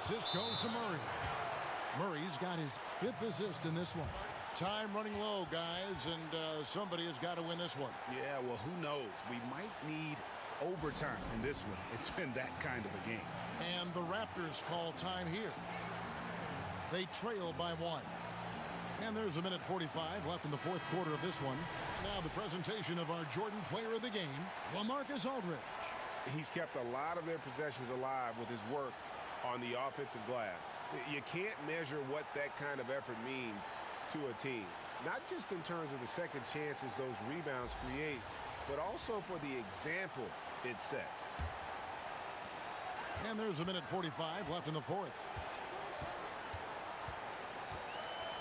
assist goes to Murray. Murray's got his 5th assist in this one. Time running low, guys, and somebody has got to win this one. Yeah, well, who knows? We might need overtime in this one. It's been that kind of a game. And the Raptors call time here. They trail by 1. And there's a minute 45 left in the 4th quarter of this one. Now the presentation of our Jordan player of the game, LaMarcus Aldridge. He's kept a lot of their possessions alive with his work on the offensive glass. You can't measure what that kind of effort means to a team. Not just in terms of the second chances those rebounds create, but also for the example it sets. And there's a minute 45 left in the 4th.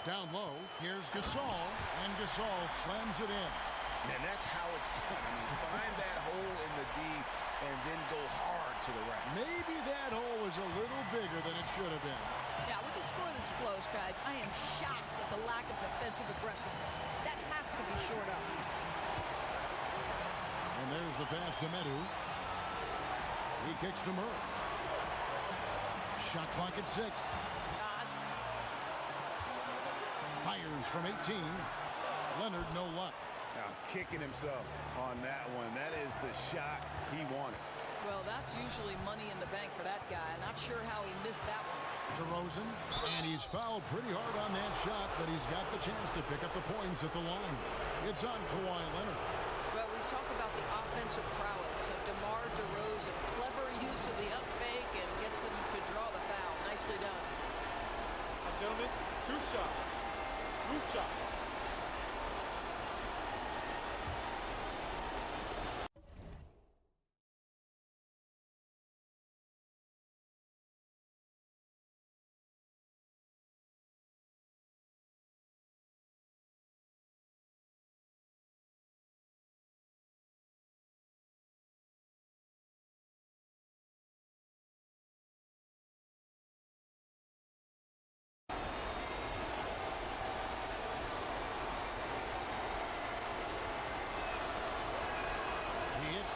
Down low, here's Gasol, and Gasol slams it in. And that's how it's done. I mean, find that hole in the D and then go hard to the right. Maybe that hole was a little bigger than it should have been. Yeah, with the score this close, guys, I am shocked at the lack of defensive aggressiveness. That has to be shored up. And there's the pass to Medu. He kicks to Murray. Shot clock at 6. Fires from 18. Leonard, no luck. Now kicking himself on that one. That is the shot he wanted. Well, that's usually money in the bank for that guy. I'm not sure how he missed that one. DeRozan, and he's fouled pretty hard on that shot, but he's got the chance to pick up the points at the line. It's on Kawhi Leonard. Well, we talk about the offensive prowess of DeMar DeRozan. Clever use of the up fake and gets him to draw the foul. Nicely done. Gentlemen, 2 shots. 2 shots.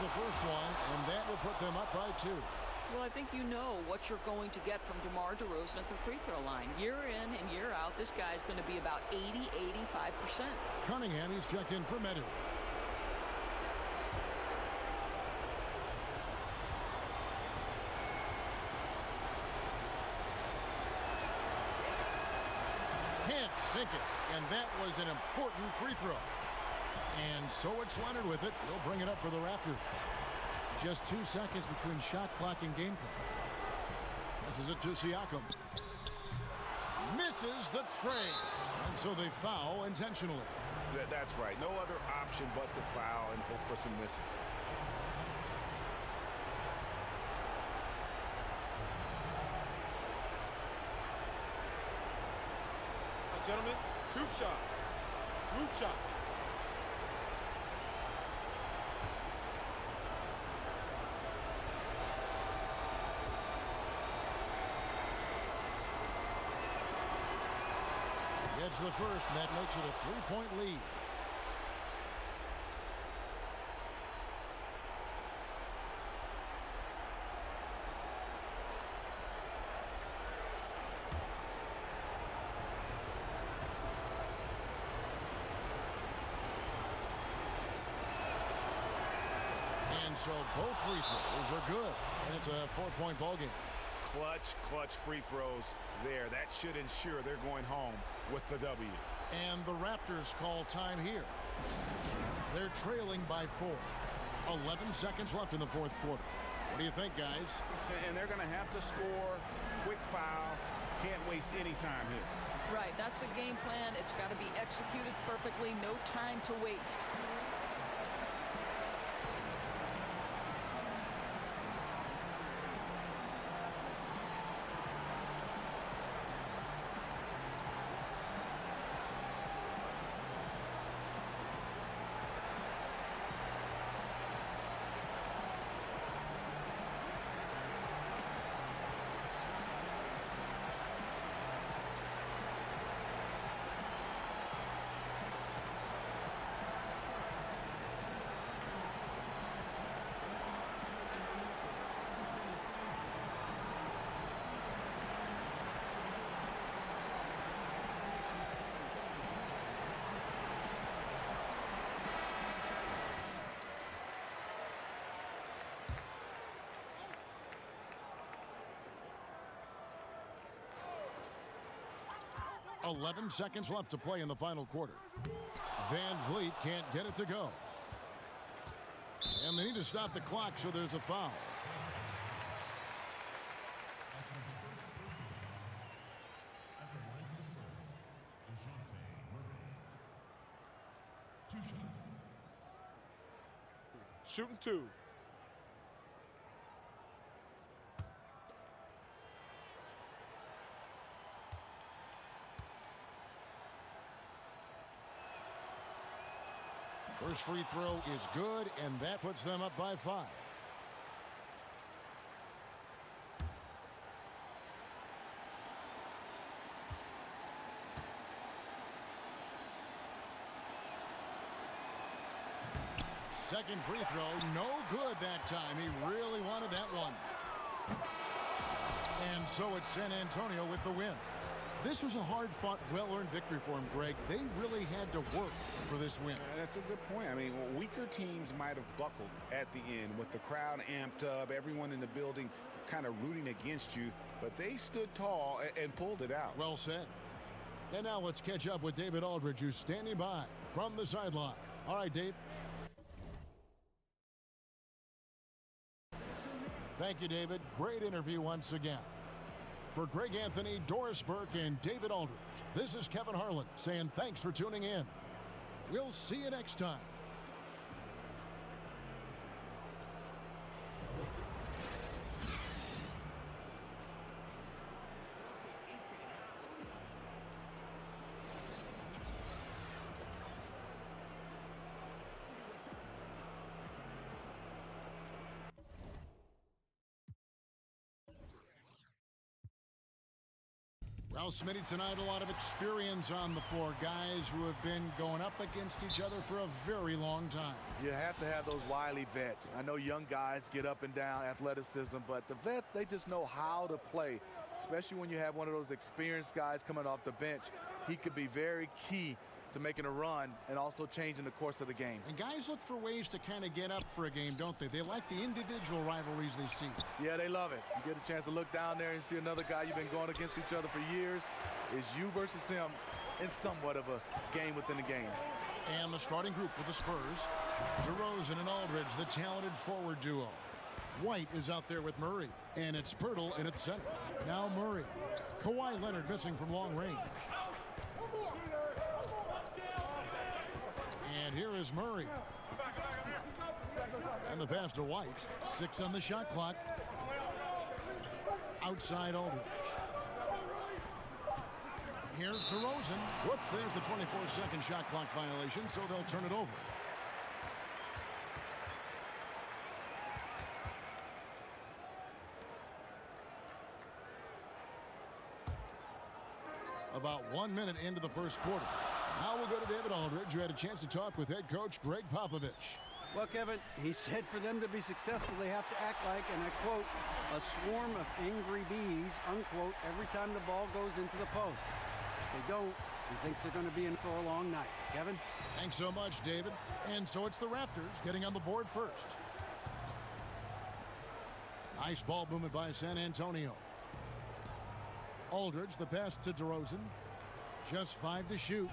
The first one, and that will put them up by 2. Well, I think you know what you're going to get from DeMar DeRozan at the free throw line. Year in and year out, this guy's going to be about 80-85%. Cunningham, he's checked in for Medu. Can't sink it, and that was an important free throw. And so it's Leonard with it. He'll bring it up for the Raptors. Just 2 seconds between shot clock and game clock. This is it to Siakam. Misses the tray. And so they foul intentionally. That's right. No other option but to foul and hope for some misses. Gentlemen, 2 shots. 2 shots. Gets the first, and that makes it a 3-point lead. And so both free throws are good, and it's a 4-point ball game. Clutch free throws there. That should ensure they're going home with the W. And the Raptors call time here. They're trailing by 4. 11 seconds left in the 4th quarter. What do you think, guys? And they're going to have to score. Quick foul. Can't waste any time here. Right, that's the game plan. It's got to be executed perfectly. No time to waste. 11 seconds left to play in the final quarter. Van Vliet can't get it to go. And they need to stop the clock, so there's a foul. Shooting 2. First free throw is good, and that puts them up by 5. Second free throw, no good that time. He really wanted that one. And so it's San Antonio with the win. This was a hard-fought, well-earned victory for him, Greg. They really had to work for this win. That's a good point. I mean, weaker teams might have buckled at the end with the crowd amped up, everyone in the building kind of rooting against you, but they stood tall and pulled it out. Well said. And now let's catch up with David Aldridge, who's standing by from the sideline. All right, Dave. Thank you, David. Great interview once again. For Greg Anthony, Doris Burke, and David Aldridge, this is Kevin Harlan saying thanks for tuning in. We'll see you next time. Well, Smitty, tonight a lot of experience on the floor. Guys who have been going up against each other for a very long time. You have to have those wily vets. I know young guys get up and down athleticism, but the vets, they just know how to play, especially when you have one of those experienced guys coming off the bench. He could be very key to making a run and also changing the course of the game. And guys look for ways to kind of get up for a game, don't they? They like the individual rivalries they see. Yeah, they love it. You get a chance to look down there and see another guy you've been going against each other for years. It's you versus him in somewhat of a game within the game. And the starting group for the Spurs, DeRozan and Aldridge, the talented forward duo. White is out there with Murray, and it's Pirtle in its center. Now Murray. Kawhi Leonard missing from long range. And here is Murray. And the pass to White. 6 on the shot clock. Outside Aldridge. Here's DeRozan. Whoops, there's the 24-second shot clock violation, so they'll turn it over. About 1 minute into the first quarter. Now we'll go to David Aldridge, who had a chance to talk with head coach Greg Popovich. Well, Kevin, he said for them to be successful, they have to act like, and I quote, a swarm of angry bees, unquote, every time the ball goes into the post. If they don't, he thinks they're going to be in for a long night. Kevin? Thanks so much, David. And so it's the Raptors getting on the board first. Nice ball movement by San Antonio. Aldridge, the pass to DeRozan. Just 5 to shoot.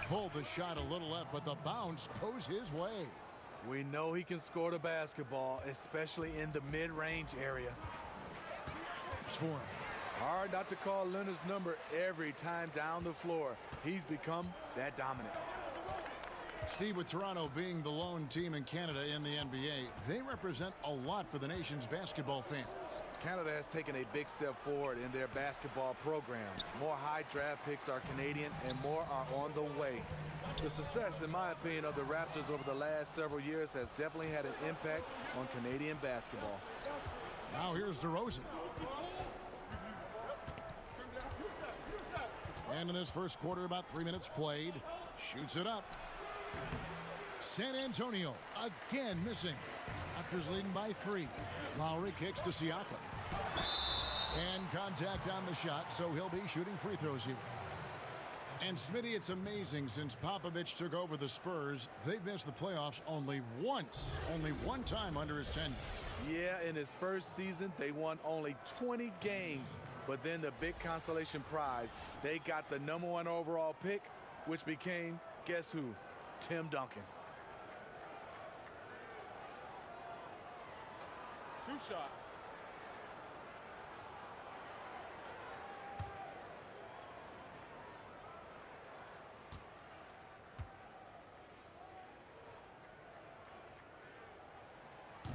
Pulled the shot a little left, but the bounce goes his way. We know he can score the basketball, especially in the mid-range area. For him. Hard not to call Leonard's number every time down the floor. He's become that dominant. Steve, with Toronto being the lone team in Canada in the NBA, they represent a lot for the nation's basketball fans. Canada has taken a big step forward in their basketball program. More high draft picks are Canadian and more are on the way. The success, in my opinion, of the Raptors over the last several years has definitely had an impact on Canadian basketball. Now here's DeRozan. And in this first quarter, about 3 minutes played. Shoots it up. San Antonio again missing. Raptors leading by 3. Lowry kicks to Siakam. And contact on the shot, so he'll be shooting free throws here. And Smitty, it's amazing, since Popovich took over the Spurs, they've missed the playoffs only once. Only one time under his tenure. Yeah, in his first season, they won only 20 games. But then the big consolation prize, they got the #1 overall pick, which became, guess who? Tim Duncan. 2 shots.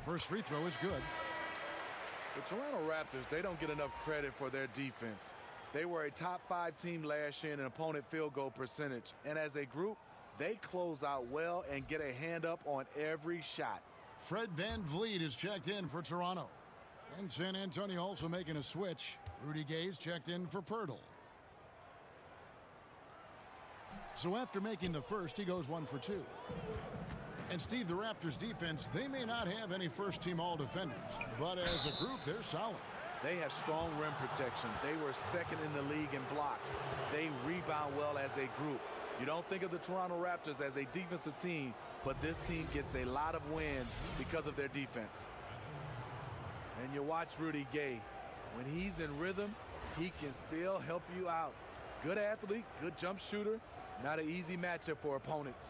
First free throw is good. The Toronto Raptors, they don't get enough credit for their defense. They were a top 5 team last year in opponent field goal percentage. And as a group, they close out well and get a hand up on every shot. Fred VanVleet is checked in for Toronto. And San Antonio also making a switch. Rudy Gay's checked in for Pirtle. So after making the first, he goes 1 for 2. And Steve, the Raptors defense, they may not have any first-team all-defenders, but as a group, they're solid. They have strong rim protection. They were second in the league in blocks. They rebound well as a group. You don't think of the Toronto Raptors as a defensive team, but this team gets a lot of wins because of their defense. And you watch Rudy Gay. When he's in rhythm, he can still help you out. Good athlete, good jump shooter. Not an easy matchup for opponents.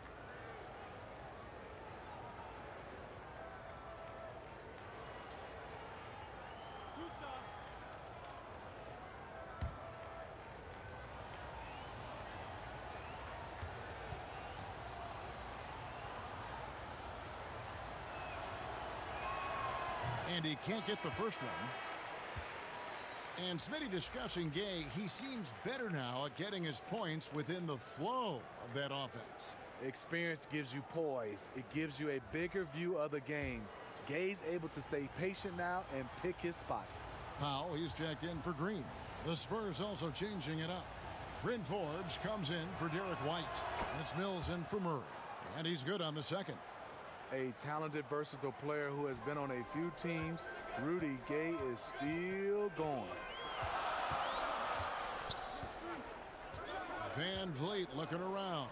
And he can't get the first one. And Smitty discussing Gay, he seems better now at getting his points within the flow of that offense. Experience gives you poise. It gives you a bigger view of the game. Gay's able to stay patient now and pick his spots. Powell, he's checked in for Green. The Spurs also changing it up. Bryn Forbes comes in for Derek White. It's Mills in for Murray. And he's good on the second. A talented, versatile player who has been on a few teams. Rudy Gay is still going. VanVleet looking around.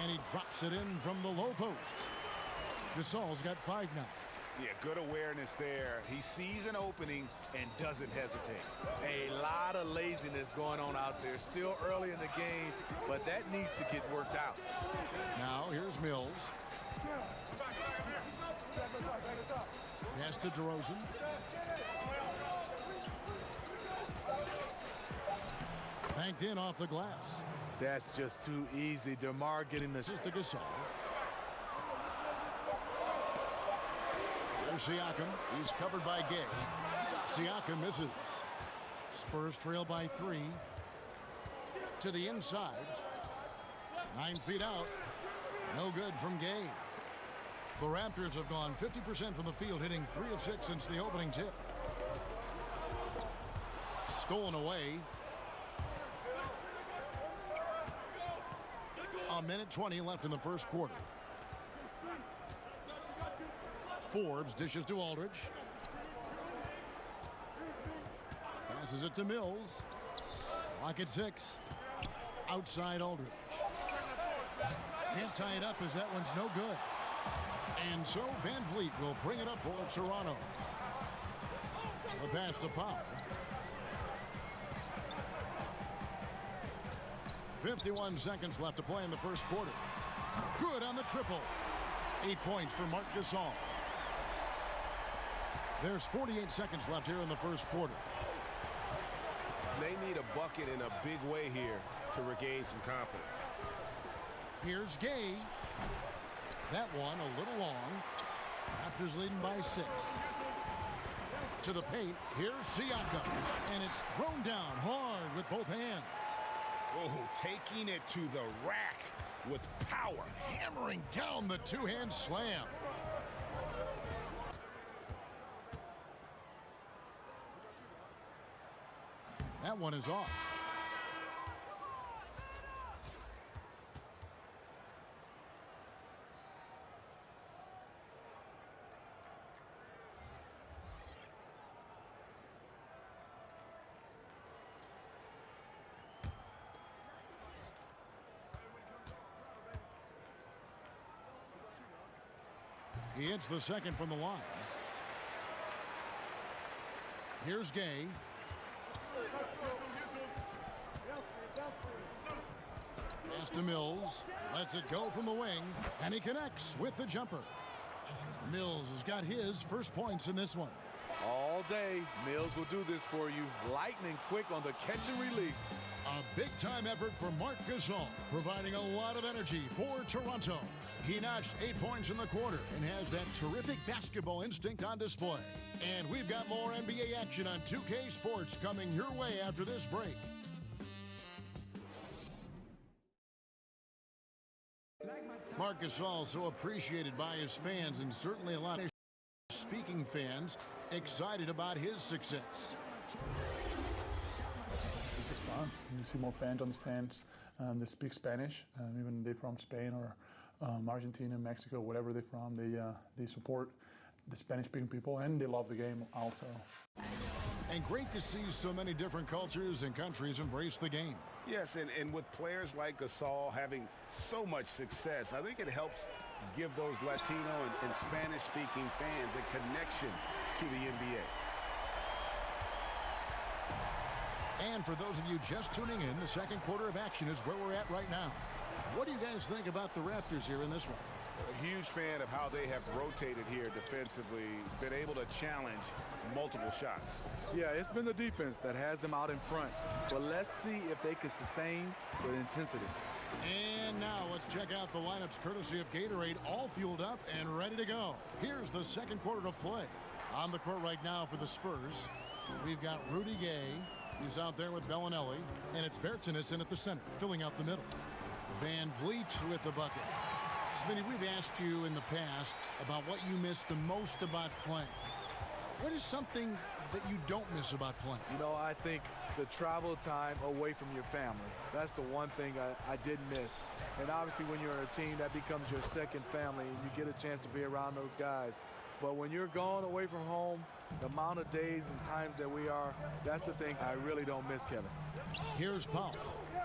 And he drops it in from the low post. Gasol's got 5 now. Yeah, good awareness there. He sees an opening and doesn't hesitate. A lot of laziness going on out there. Still early in the game, but that needs to get worked out. Now here's Mills. Pass to DeRozan. Banked in off the glass. That's just too easy. DeMar getting the Just to Gasol. Here's Siakam. He's covered by Gay. Siakam misses. Spurs trail by 3. To the inside. 9 feet out. No good from Gay. The Raptors have gone 50% from the field, hitting 3 of 6 since the opening tip. Stolen away. A minute 20 left in the first quarter. Forbes dishes to Aldridge. Passes it to Mills. Clock at 6. Outside Aldridge. Can't tie it up as that one's no good. And so VanVleet will bring it up for Toronto. The pass to Powell. 51 seconds left to play in the first quarter. Good on the triple. 8 points for Marc Gasol. There's 48 seconds left here in the first quarter. They need a bucket in a big way here to regain some confidence. Here's Gay. That one a little long. Raptors leading by 6. To the paint. Here's Siakam. And it's thrown down hard with both hands. Oh, taking it to the rack with power. Hammering down the two-hand slam. That one is off. He hits the second from the line. Here's Gay. Pass to Mills. Lets it go from the wing. And he connects with the jumper. Mills has got his first points in this one. All day, Mills will do this for you. Lightning quick on the catch and release. A big-time effort for Marc Gasol, providing a lot of energy for Toronto. He notched 8 points in the quarter and has that terrific basketball instinct on display. And we've got more NBA action on 2K Sports coming your way after this break. Marc Gasol so appreciated by his fans, and certainly a lot of speaking fans excited about his success. It's just fun. You see more fans on the stands that speak Spanish, even they're from Spain or Argentina, Mexico, whatever they're from. They support the Spanish-speaking people, and they love the game also. And great to see so many different cultures and countries embrace the game. Yes, and with players like Gasol having so much success, I think it helps give those Latino and Spanish-speaking fans a connection to the NBA. And for those of you just tuning in, the second quarter of action is where we're at right now. What do you guys think about the Raptors here in this one? A huge fan of how they have rotated here defensively, been able to challenge multiple shots. Yeah, it's been the defense that has them out in front. But let's see if they can sustain the intensity. And now let's check out the lineups courtesy of Gatorade, all fueled up and ready to go. Here's the second quarter of play. On the court right now for the Spurs, we've got Rudy Gay. He's out there with Bellinelli, and it's Bertans in at the center, filling out the middle. Van Vliet with the bucket. Smitty, we've asked you in the past about what you miss the most about playing. What is something that you don't miss about playing? You know, I think the travel time away from your family. That's the one thing I did miss. And obviously when you're on a team, that becomes your second family, and you get a chance to be around those guys. But when you're gone away from home, the amount of days and times that we are, that's the thing I really don't miss, Kevin. Here's Powell,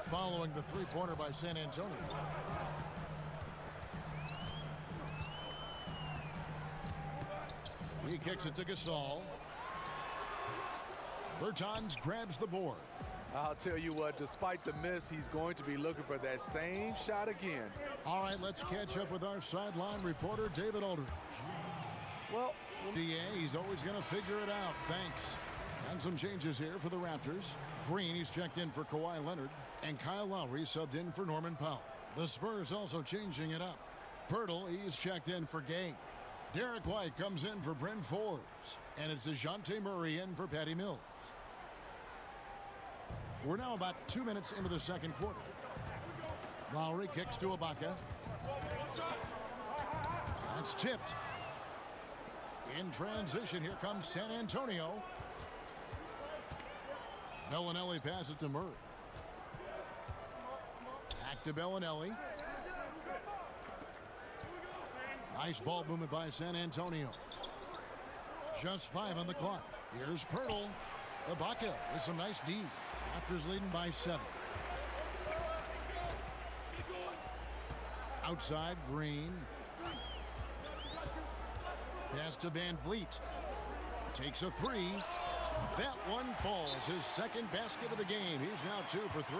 following the three-pointer by San Antonio. He kicks it to Gasol. Bertans grabs the board. I'll tell you what, despite the miss, he's going to be looking for that same shot again. All right, let's catch up with our sideline reporter, David Aldridge. Well, DA, he's always going to figure it out. Thanks. And some changes here for the Raptors. Green, he's checked in for Kawhi Leonard. And Kyle Lowry subbed in for Norman Powell. The Spurs also changing it up. Pirtle, he's checked in for Gay. Derek White comes in for Bryn Forbes. And it's DeJounte Murray in for Patty Mills. We're now about 2 minutes into the second quarter. Lowry kicks to Ibaka. That's tipped. In transition, here comes San Antonio. Bellinelli passes to Murray. Back to Bellinelli. Nice ball movement by San Antonio. Just 5 on the clock. Here's Pirtle. Ibaka with some nice D. Raptors leading by 7. Outside, Green. Pass to Van Vliet. Takes a 3. That one falls. His second basket of the game. He's now 2 for 3.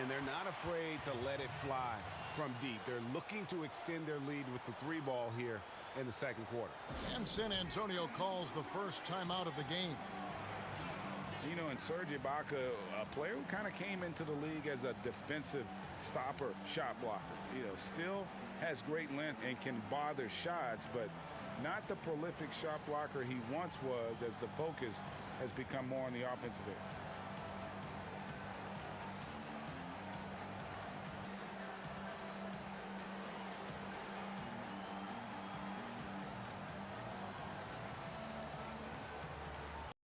And they're not afraid to let it fly from deep. They're looking to extend their lead with the 3 ball here in the second quarter. And San Antonio calls the first timeout of the game. You know, and Serge Ibaka, a player who kind of came into the league as a defensive stopper, shot blocker. You know, still has great length and can bother shots, but not the prolific shot blocker he once was, as the focus has become more on the offensive end.